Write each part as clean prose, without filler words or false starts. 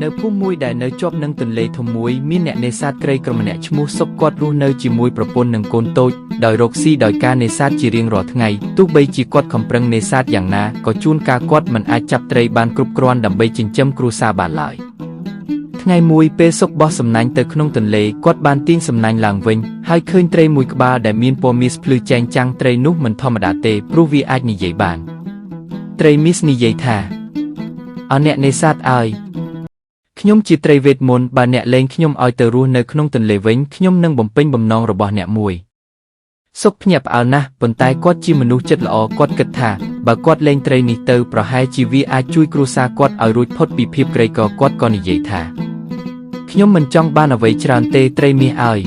នៅភូមិមួយដែលនៅជាប់នឹងទន្លេធំមួយមានអ្នកនេសាទក្រីក្រម្នាក់ឈ្មោះសុកគាត់រស់នៅជាមួយប្រពន្ធនិងកូនតូចដោយរកស៊ីដោយការនេសាទជារៀងរាល់ថ្ងៃទោះបីជាគាត់ខំប្រឹងនេសាទយ៉ាងណាក៏ជួនកាលគាត់មិនអាចចាប់ត្រីបានគ្រប់គ្រាន់ដើម្បីចិញ្ចឹមគ្រួសារបានឡើយថ្ងៃមួយពេលសុកបោះសំណាញ់ទៅក្នុងទន្លេគាត់បានទាញសំណាញ់ឡើងវិញហើយឃើញត្រីមួយក្បាលដែលមានពណ៌មាសភ្លឺចែងចាំងត្រីនោះមិនធម្មតាទេព្រោះវាអាចនិយាយបានត្រីមាសនិយាយថាអើអ្នកនេសាទអើយខ្ញុំជាត្រីវេទមន្តបើអ្នកលែងខ្ញុំឲ្យទៅរស់នៅក្នុងទន្លេវិញខ្ញុំនឹងបំពេញបំណងរបស់អ្នកមួយសុកភ្ញាក់ផ្អើលណាស់ប៉ុន្តែគាត់ជាមនុស្សចិត្តល្អគាត់គិតថាបើគាត់លែងត្រីនេះទៅប្រហែលជាវាអាចជួយគ្រួសារគាត់ឲ្យរួចផុតពីភាពក្រីក្រគាត់ក៏និយាយថាខ្ញុំមិនចង់បានអ្វីច្រើនទេត្រីមាសអើយ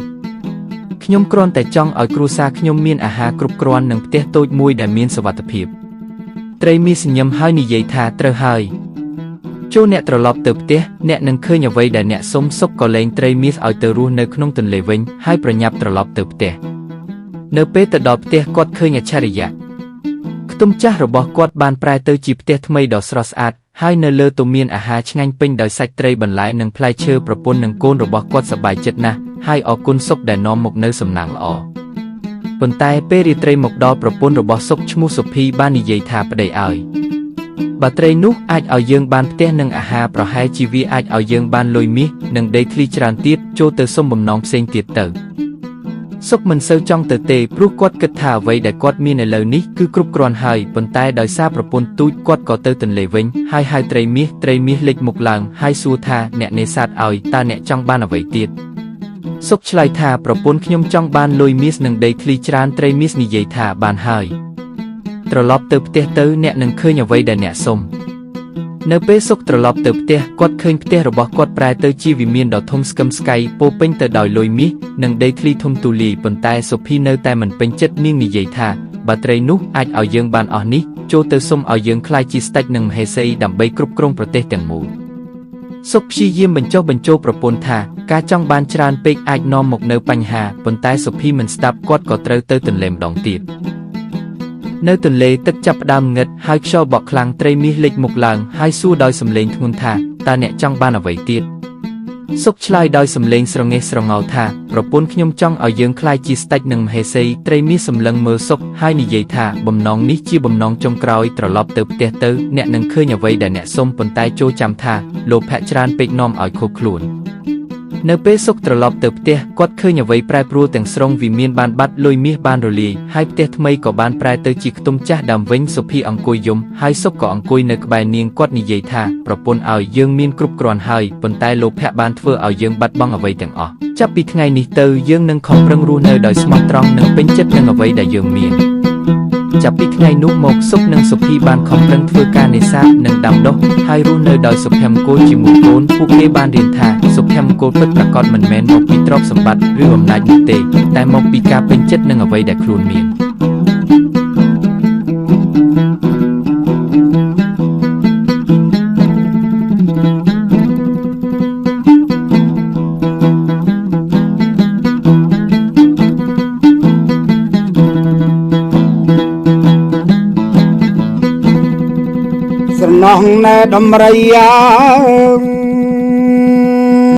ខ្ញុំគ្រាន់តែចង់ឲ្យគ្រួសារខ្ញុំមានអាហារគ្រប់គ្រាន់និងផ្ទះតូចមួយដែលមានសុវត្ថិភាពត្រីមាសញញឹមហើយនិយាយថាត្រូវហើយចូលអ្នកត្រឡប់ទៅផ្ទះអ្នកនឹងឃើញអ្វីដែលអ្នកសុំសុកក៏លែងត្រីមាសឲ្យទៅរស់នៅក្នុងទន្លេវិញហើយប្រញាប់ត្រឡប់ទៅផ្ទះនៅពេលទៅដល់ផ្ទះគាត់ឃើញអច្ឆរិយៈខ្ទមចាស់របស់គាត់បានប្រែទៅជាផ្ទះថ្មីដ៏ស្រស់ស្អាតហើយនៅលើទូមានអាហារឆ្ងាញ់ពេញដោយសាច់ត្រីបន្លែនិងផ្លែឈើប្រពន្ធនិងកូនរបស់គាត់សប្បាយចិត្តណាស់ហើយអរគុណសុកដែលនាំមកនៅសំណាងល្អប៉ុន្តែពេលរាត្រីមកដល់ប្រពន្ធរបស់សុកឈ្មោះសុភីបាននិយាយថាប្តីឲ្យបើត្រីនោះអាចឲ្យយើងបានផ្ទះនិងអាហារប្រហែលជាវាអាចឲ្យយើងបានលុយមាសនិងដីធ្លីច្រើនទៀតចូលទៅសុំបំណងផ្សេងទៀតទៅសុកមិនសូវចង់ទៅទេព្រោះគាត់គិតថាអ្វីដែលគាត់មានឥឡូវនេះគឺគ្រប់គ្រាន់ហើយប៉ុន្តែដោយសារប្រពន្ធទូចគាត់ក៏ទៅទន្លេវិញហើយហៅត្រីមាសលេចមុខឡើងហើយសួរថាអ្នកនេសាទឲ្យតើអ្នកចង់បានអ្វីទៀតសុកឆ្លើយថាប្រពន្ធខ្ញុំចង់បានលុយមាសនិងដីធ្លីច្រើនត្រីមាសនិយាយថាបានហើយត្រឡប់ទៅផ្ទះទៅអ្នកនឹងឃើញអ្វីដែលអ្នកសុំនៅពេលសុកត្រឡប់ទៅផ្ទះគាត់ឃើញផ្ទះរបស់គាត់ប្រែទៅជាវិមានដ៏ធំស្កឹមស្កៃពោពេញទៅដោយលុយមាសនិងដីធ្លីធំទូលាយប៉ុន្តែសុភីនៅតែមិនពេញចិត្តនាងនិយាយថាបើត្រីនោះអាចឲ្យយើងបានអស់នេះចូលទៅសុំឲ្យយើងក្លាយជាស្ដេចនិងមហេសីដើម្បីគ្រប់គ្រងប្រទេសទាំងមូលសុកព្យាយាមបញ្ចុះបញ្ចូលប្រពន្ធថាការចង់បានច្រើនពេកអាចនាំមកនូវបញ្ហាប៉ុន្តែសុភីមិនស្ដាប់គាត់ក៏ត្រូវទៅទន្លេម្ដងទៀតនៅទន្លេទឹកចាប់ផ្ដើមងឹតហើយខ្យល់បក់ខ្លាំងត្រីមាសលេចមុខឡើងហើយសួរដោយសំឡេងធ្ងន់ថាតើអ្នកចង់បានអ្វីទៀតសុកឆ្លើយដោយសំឡេងស្រងេះស្រងោថាប្រពន្ធខ្ញុំចង់ឲ្យយើងក្លាយជាស្ដេចនិងមហេសីត្រីមាសសម្លឹងមើលសុកហើយនិយាយថាបំណងនេះជាបំណងចុងក្រោយត្រឡប់ទៅផ្ទះទៅអ្នកនឹងឃើញអ្វីដែលអ្នកសុំប៉ុន្តែចូលចាំថាលោភៈច្រើនពេកនាំឲ្យខុសខ្លួននៅពេលសុកត្រឡប់ទៅផ្ទះគាត់ឃើញអ្វីប្រែប្រួលទាំងស្រុងវិមានបានបាត់លុយមាសបានរលាយហើយផ្ទះថ្មីក៏បានប្រែទៅជាខ្ទមចាស់ដើមវិញសុភីអង្គុយយំហើយសុកក៏អង្គុយនៅក្បែរនាងគាត់និយាយថាប្រពន្ធឲ្យយើងមានគ្រប់គ្រាន់ហើយប៉ុន្តែលោភៈបានធ្វើឲ្យយើងបាត់បង់អ្វីទាំងអស់ចាប់ពីថ្ងៃនេះទៅយើងនឹងខំប្រឹងរស់នៅដោយស្មោះត្រង់និងពេញចិត្តនឹងអ្វីដែលយើងមានចាប់ពីថ្ងៃនោះមកសុកនិងសុភីបានខំប្រឹងធ្វើការនេសាទនិងដាំដុះហើយរស់នៅដោយសុភមង្គលជាមួយកូនពួកគេបានរៀនថាសុភមង្គលពិតប្រាកដមិនមែនមកពីទ្រព្យសម្បត្តិឬអំណាចនោះទេតែមកពីការពេញចិត្តនឹងអ្វីដែលខ្លួនមានស្រណោះណែដំរី